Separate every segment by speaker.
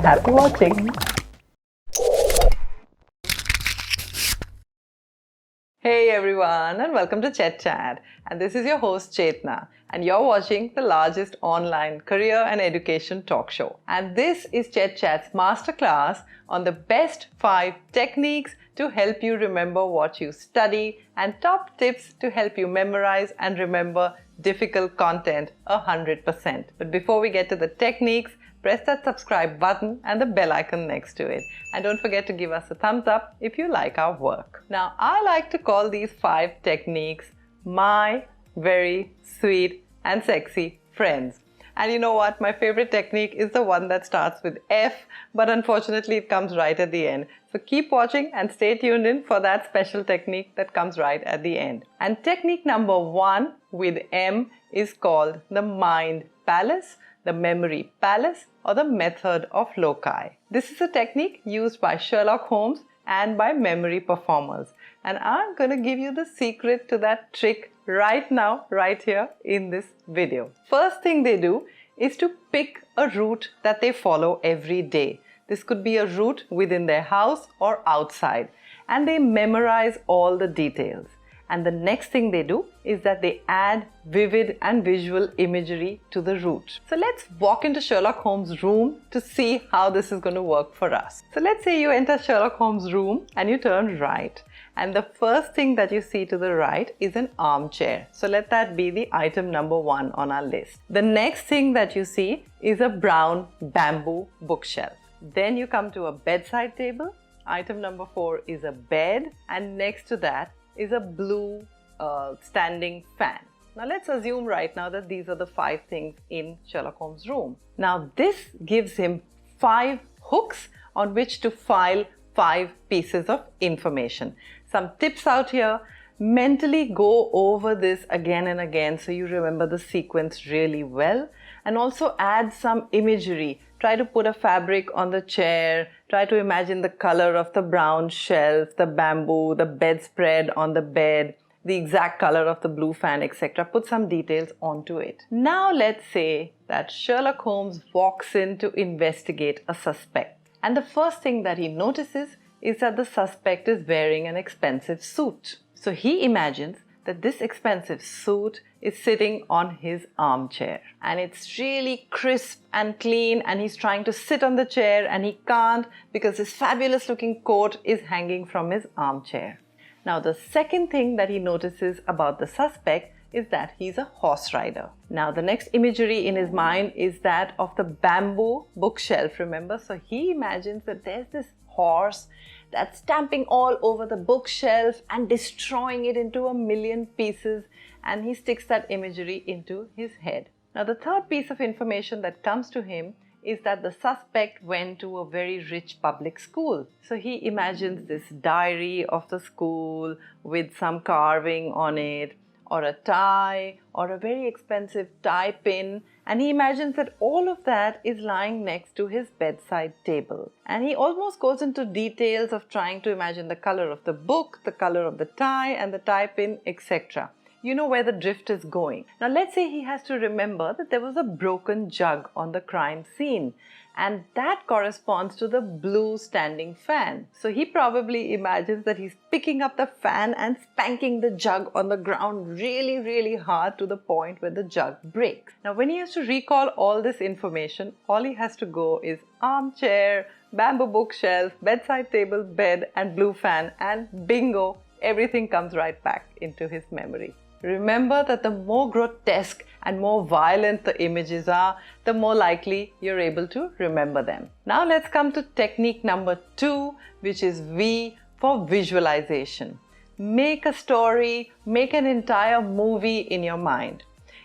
Speaker 1: Happy watching! Hey everyone, and welcome to ChetChat. And this is your host Chetna, and you're watching the largest online career and education talk show. And this is ChetChat's masterclass on the best 5 techniques to help you remember what you study and top tips to help you memorize and remember difficult content 100%. But before we get to the techniques, press that subscribe button and the bell icon next to it. And don't forget to give us a thumbs up if you like our work. Now, I like to call these 5 techniques my very sweet and sexy friends. And you know what? My favorite technique is the one that starts with F, but unfortunately it comes right at the end. So keep watching and stay tuned in for that special technique that comes right at the end. And technique number 1 with M is called the mind palace, the memory palace, or the method of loci. This is a technique used by Sherlock Holmes and by memory performers. And I'm going to give you the secret to that trick right now, right here in this video. First thing they do is to pick a route that they follow every day. This could be a route within their house or outside. And they memorize all the details. And the next thing they do is that they add vivid and visual imagery to the route. So let's walk into Sherlock Holmes' room to see how this is going to work for us. So let's say you enter Sherlock Holmes' room and you turn right. And the first thing that you see to the right is an armchair. So let that be the item number 1 on our list. The next thing that you see is a brown bamboo bookshelf. Then you come to a bedside table. Item number 4 is a bed. And next to that is a blue standing fan. Now let's assume right now that these are the 5 things in Sherlock Holmes' room. Now this gives him 5 hooks on which to file 5 pieces of information. Some tips out here: mentally go over this again and again so you remember the sequence really well, and also add some imagery. Try to put a fabric on the chair, try to imagine the color of the brown shelf, the bamboo, the bedspread on the bed, the exact color of the blue fan, etc. Put some details onto it. Now let's say that Sherlock Holmes walks in to investigate a suspect. And the first thing that he notices is that the suspect is wearing an expensive suit. So he imagines that this expensive suit is sitting on his armchair. And it's really crisp and clean, and he's trying to sit on the chair and he can't because his fabulous looking coat is hanging from his armchair. Now the second thing that he notices about the suspect is that he's a horse rider. Now the next imagery in his mind is that of the bamboo bookshelf, remember? So he imagines that there's this horse that's stamping all over the bookshelf and destroying it into a million pieces, and he sticks that imagery into his head. Now the third piece of information that comes to him is that the suspect went to a very rich public school. So he imagines this diary of the school with some carving on it, or a tie, or a very expensive tie pin, and he imagines that all of that is lying next to his bedside table. And he almost goes into details of trying to imagine the color of the book, the color of the tie and the tie pin, etc. You know where the drift is going. Now let's say he has to remember that there was a broken jug on the crime scene, and that corresponds to the blue standing fan. So he probably imagines that he's picking up the fan and spanking the jug on the ground really, really hard to the point where the jug breaks. Now when he has to recall all this information, all he has to go is armchair, bamboo bookshelf, bedside table, bed and blue fan, and bingo, everything comes right back into his memory. Remember that the more grotesque and more violent the images are, the more likely you're able to remember them. Now let's come to technique number 2, which is V for visualization. Make a story, make an entire movie in your mind.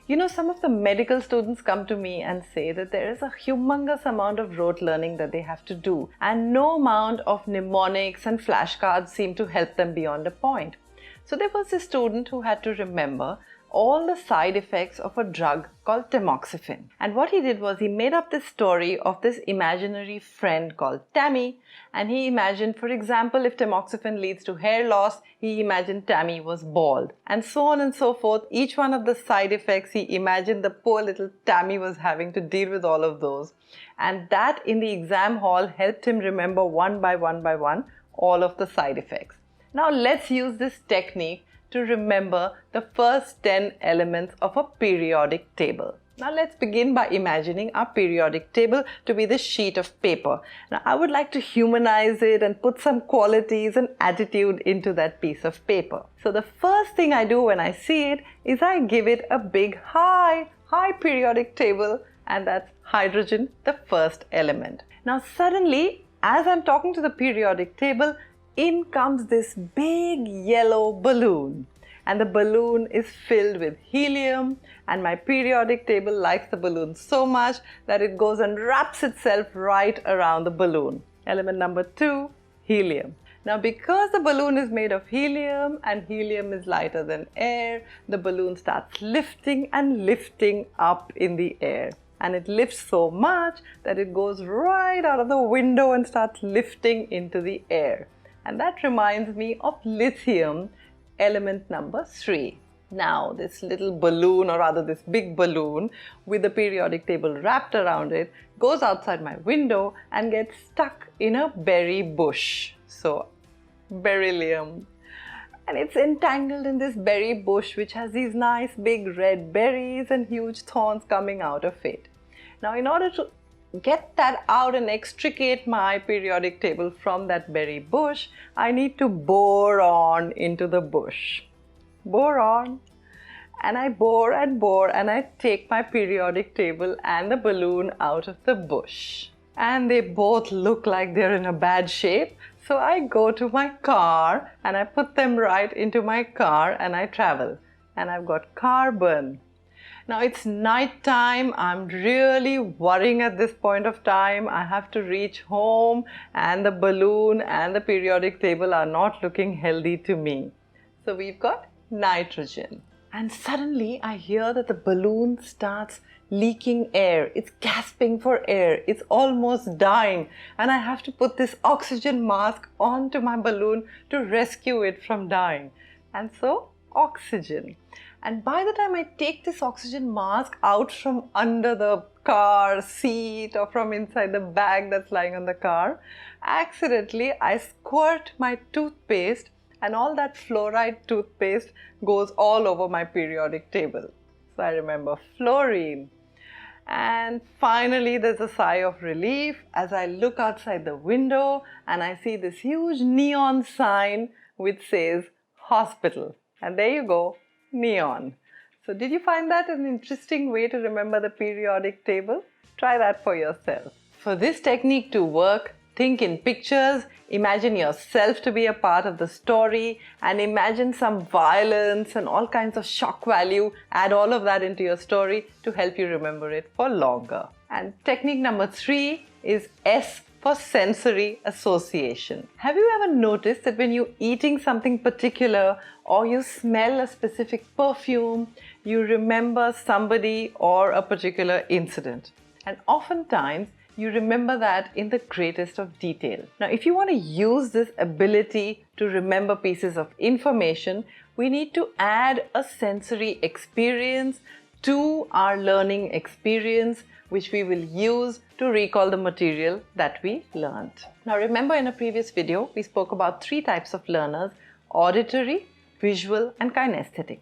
Speaker 1: You know, some of the medical students come to me and say that there is a humongous amount of rote learning that they have to do, and no amount of mnemonics and flashcards seem to help them beyond a point. So there was a student who had to remember all the side effects of a drug called Tamoxifen. And what he did was he made up this story of this imaginary friend called Tammy, and he imagined, for example, if Tamoxifen leads to hair loss, he imagined Tammy was bald, and so on and so forth. Each one of the side effects, he imagined the poor little Tammy was having to deal with all of those. And that in the exam hall helped him remember one by one all of the side effects. Now let's use this technique to remember the first 10 elements of a periodic table. Now let's begin by imagining our periodic table to be this sheet of paper. Now I would like to humanize it and put some qualities and attitude into that piece of paper. So the first thing I do when I see it is I give it a big hi periodic table, and that's hydrogen, the first element. Now suddenly, as I'm talking to the periodic table, in comes this big yellow balloon, and the balloon is filled with helium, and my periodic table likes the balloon so much that it goes and wraps itself right around the balloon. Element number 2, helium. Now because the balloon is made of helium and helium is lighter than air, the balloon starts lifting and lifting up in the air. And it lifts so much that it goes right out of the window and starts lifting into the air. And that reminds me of lithium, element number 3. Now this little balloon, or rather this big balloon with the periodic table wrapped around it, goes outside my window and gets stuck in a berry bush. So beryllium. And it's entangled in this berry bush which has these nice big red berries and huge thorns coming out of it. Now in order to get that out and extricate my periodic table from that berry bush, I need to bore on into the bush. Bore on. And I bore and bore, and I take my periodic table and the balloon out of the bush. And they both look like they're in a bad shape. So I go to my car and I put them right into my car and I travel. And I've got carbon. Now it's night time. I'm really worrying at this point of time. I have to reach home, and the balloon and the periodic table are not looking healthy to me. So we've got nitrogen. And suddenly I hear that the balloon starts leaking air. It's gasping for air. It's almost dying. And I have to put this oxygen mask onto my balloon to rescue it from dying. And so, oxygen. And by the time I take this oxygen mask out from under the car seat or from inside the bag that's lying on the car, accidentally I squirt my toothpaste, and all that fluoride toothpaste goes all over my periodic table. So I remember fluorine. And finally there's a sigh of relief as I look outside the window and I see this huge neon sign which says hospital. And there you go, neon. So did you find that an interesting way to remember the periodic table? Try that for yourself. For this technique to work, think in pictures, imagine yourself to be a part of the story, and imagine some violence and all kinds of shock value. Add all of that into your story to help you remember it for longer. And technique number 3 is S for sensory association. Have you ever noticed that when you're eating something particular or you smell a specific perfume, you remember somebody or a particular incident? And oftentimes, you remember that in the greatest of detail. Now, if you want to use this ability to remember pieces of information, we need to add a sensory experience to our learning experience, which we will use to recall the material that we learned. Now, remember in a previous video, we spoke about 3 types of learners: auditory, visual, and kinesthetic.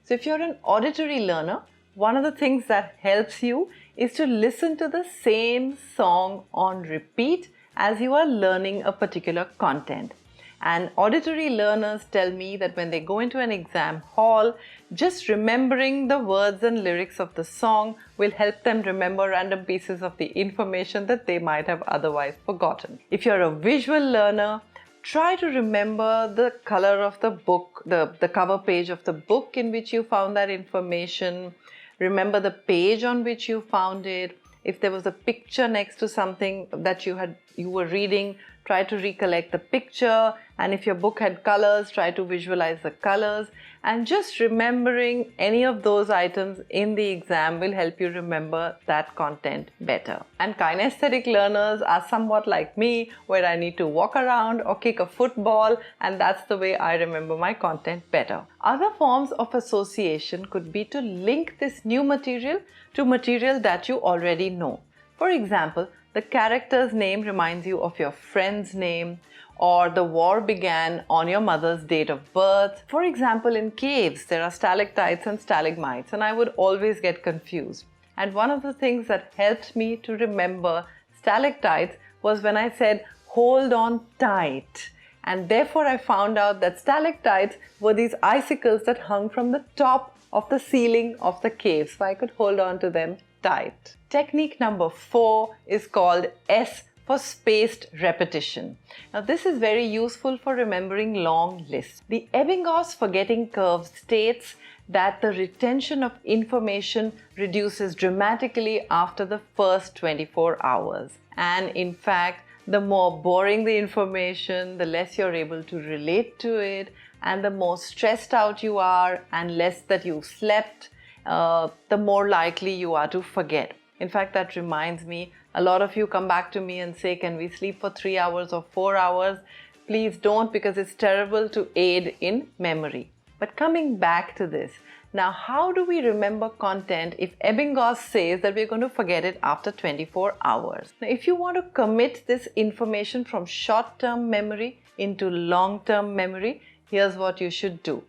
Speaker 1: So if you're an auditory learner, one of the things that helps you is to listen to the same song on repeat as you are learning a particular content. And auditory learners tell me that when they go into an exam hall, just remembering the words and lyrics of the song will help them remember random pieces of the information that they might have otherwise forgotten. If you're a visual learner, try to remember the color of the book, the cover page of the book in which you found that information. Remember the page on which you found it. If there was a picture next to something that you were reading, try to recollect the picture, and if your book had colors, try to visualize the colors. And just remembering any of those items in the exam will help you remember that content better. And kinesthetic learners are somewhat like me, where I need to walk around or kick a football, and that's the way I remember my content better. Other forms of association could be to link this new material to material that you already know. For example, the character's name reminds you of your friend's name, or the war began on your mother's date of birth. For example, in caves, there are stalactites and stalagmites, and I would always get confused. And one of the things that helped me to remember stalactites was when I said, "Hold on tight." And therefore, I found out that stalactites were these icicles that hung from the top of the ceiling of the cave, so I could hold on to them tight. Technique number 4 is called S for spaced repetition. Now, this is very useful for remembering long lists. The Ebbinghaus forgetting curve states that the retention of information reduces dramatically after the first 24 hours. And in fact, the more boring the information, the less you're able to relate to it, and the more stressed out you are and less that you've slept, the more likely you are to forget. In fact, that reminds me, a lot of you come back to me and say, "Can we sleep for 3 hours or 4 hours?" Please don't, because it's terrible to aid in memory. But coming back to this, now how do we remember content if Ebbinghaus says that we're going to forget it after 24 hours? Now, if you want to commit this information from short-term memory into long-term memory, here's what you should do.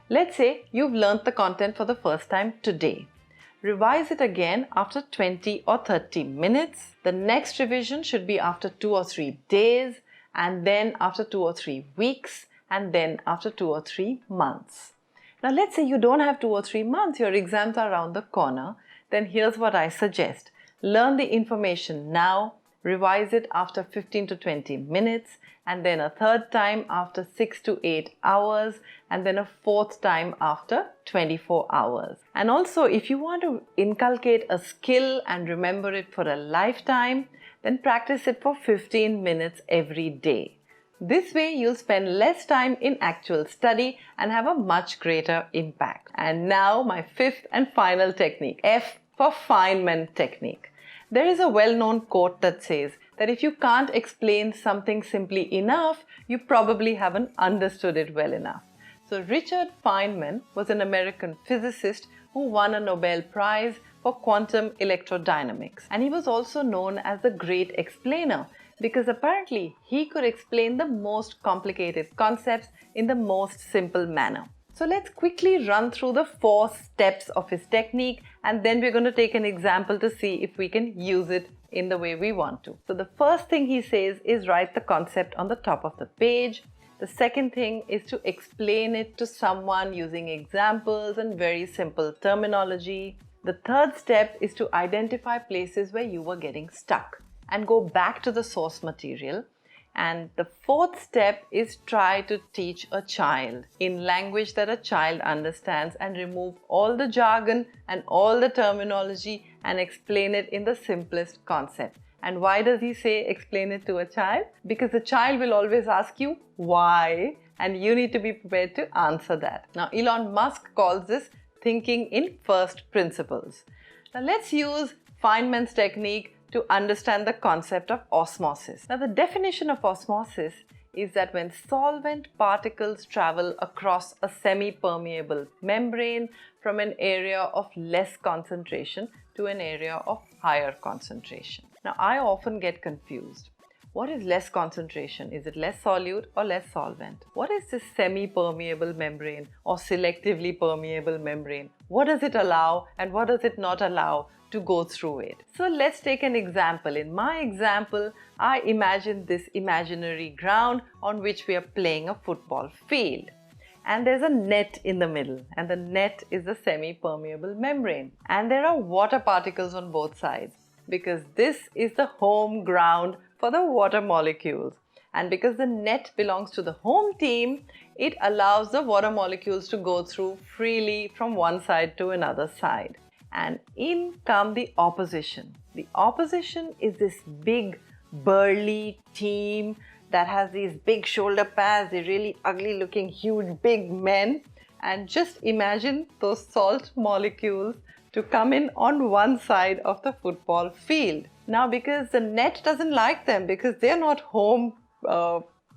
Speaker 1: Let's say you've learnt the content for the first time today. Revise it again after 20 or 30 minutes. The next revision should be after 2 or 3 days, and then after 2 or 3 weeks, and then after 2 or 3 months. Now, let's say you don't have 2 or 3 months, your exams are around the corner. Then here's what I suggest. Learn the information now, revise it after 15 to 20 minutes, and then a third time after 6 to 8 hours, and then a fourth time after 24 hours. And also, if you want to inculcate a skill and remember it for a lifetime, then practice it for 15 minutes every day. This way, you'll spend less time in actual study and have a much greater impact. And now, my 5th and final technique, F for Feynman technique. There is a well-known quote that says that if you can't explain something simply enough, you probably haven't understood it well enough. So Richard Feynman was an American physicist who won a Nobel Prize for quantum electrodynamics. And he was also known as the Great Explainer because apparently he could explain the most complicated concepts in the most simple manner. So let's quickly run through the 4 steps of his technique, and then we're going to take an example to see if we can use it in the way we want to. So the first thing he says is write the concept on the top of the page. The second thing is to explain it to someone using examples and very simple terminology. The third step is to identify places where you were getting stuck and go back to the source material. And the fourth step is try to teach a child in language that a child understands and remove all the jargon and all the terminology and explain it in the simplest concept. And why does he say explain it to a child? Because the child will always ask you why, and you need to be prepared to answer that. Now, Elon Musk calls this thinking in first principles. Now, let's use Feynman's technique to understand the concept of osmosis. Now, the definition of osmosis is that when solvent particles travel across a semi-permeable membrane from an area of less concentration to an area of higher concentration. Now, I often get confused. What is less concentration? Is it less solute or less solvent? What is this semi-permeable membrane or selectively permeable membrane? What does it allow and what does it not allow to go through it? So let's take an example. In my example, I imagine this imaginary ground on which we are playing a football field. And there's a net in the middle, and the net is the semi-permeable membrane. And there are water particles on both sides because this is the home ground for the water molecules. And because the net belongs to the home team, it allows the water molecules to go through freely from one side to another side. And in come the opposition. The opposition is this big, burly team that has these big shoulder pads, they're really ugly looking, huge, big men. And just imagine those salt molecules to come in on one side of the football field. Now, because the net doesn't like them, because they're not home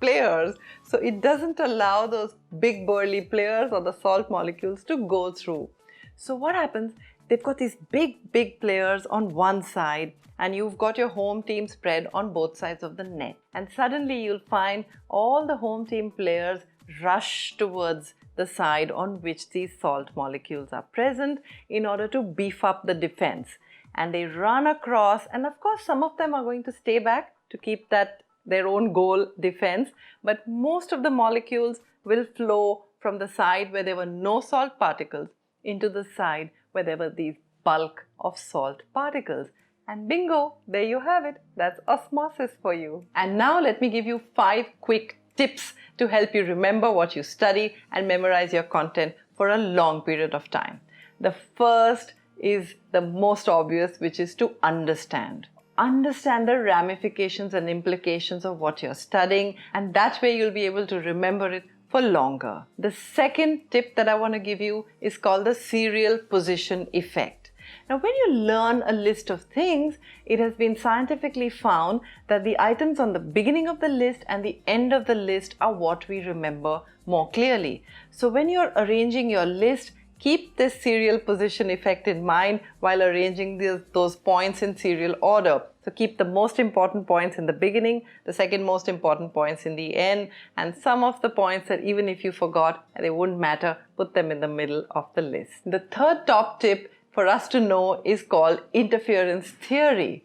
Speaker 1: players, so it doesn't allow those big burly players or the salt molecules to go through. So what happens? They've got these big players on one side, and you've got your home team spread on both sides of the net. And suddenly you'll find all the home team players rush towards the side on which these salt molecules are present in order to beef up the defense. And they run across, and of course some of them are going to stay back to keep their own goal defense, but most of the molecules will flow from the side where there were no salt particles into the side where there were these bulk of salt particles. And bingo, there you have it. That's osmosis for you. And now let me give you 5 quick tips to help you remember what you study and memorize your content for a long period of time. The first is the most obvious, which is to understand. Understand the ramifications and implications of what you're studying, and that way you'll be able to remember it for longer. The second tip that I want to give you is called the serial position effect. Now, when you learn a list of things, it has been scientifically found that the items on the beginning of the list and the end of the list are what we remember more clearly. So when you're arranging your list, keep this serial position effect in mind while arranging those points in serial order. So keep the most important points in the beginning, the second most important points in the end, and some of the points that even if you forgot, they wouldn't matter, put them in the middle of the list. The third top tip for us to know is called interference theory.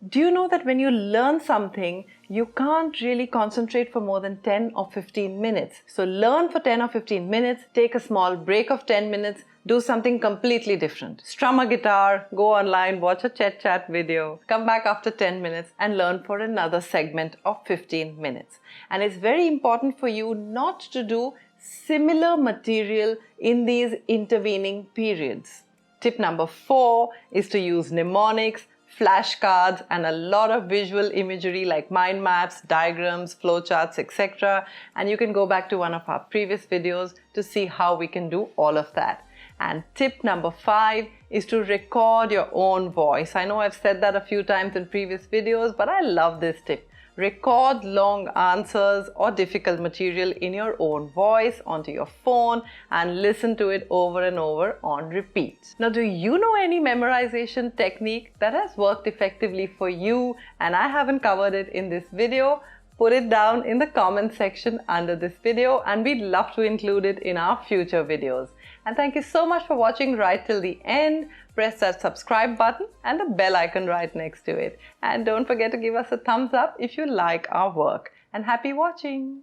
Speaker 1: Do you know that when you learn something, you can't really concentrate for more than 10 or 15 minutes. So learn for 10 or 15 minutes, take a small break of 10 minutes, do something completely different. Strum a guitar, go online, watch a ChetChat video, come back after 10 minutes and learn for another segment of 15 minutes. And it's very important for you not to do similar material in these intervening periods. Tip number 4 is to use mnemonics, flashcards, and a lot of visual imagery like mind maps, diagrams, flowcharts, etc. And you can go back to one of our previous videos to see how we can do all of that. And tip number 5 is to record your own voice. I know I've said that a few times in previous videos, but I love this tip. Record long answers or difficult material in your own voice onto your phone and listen to it over and over on repeat. Now, do you know any memorization technique that has worked effectively for you and I haven't covered it in this video? Put it down in the comment section under this video and we'd love to include it in our future videos. And thank you so much for watching right till the end. Press that subscribe button and the bell icon right next to it. And don't forget to give us a thumbs up if you like our work. And happy watching!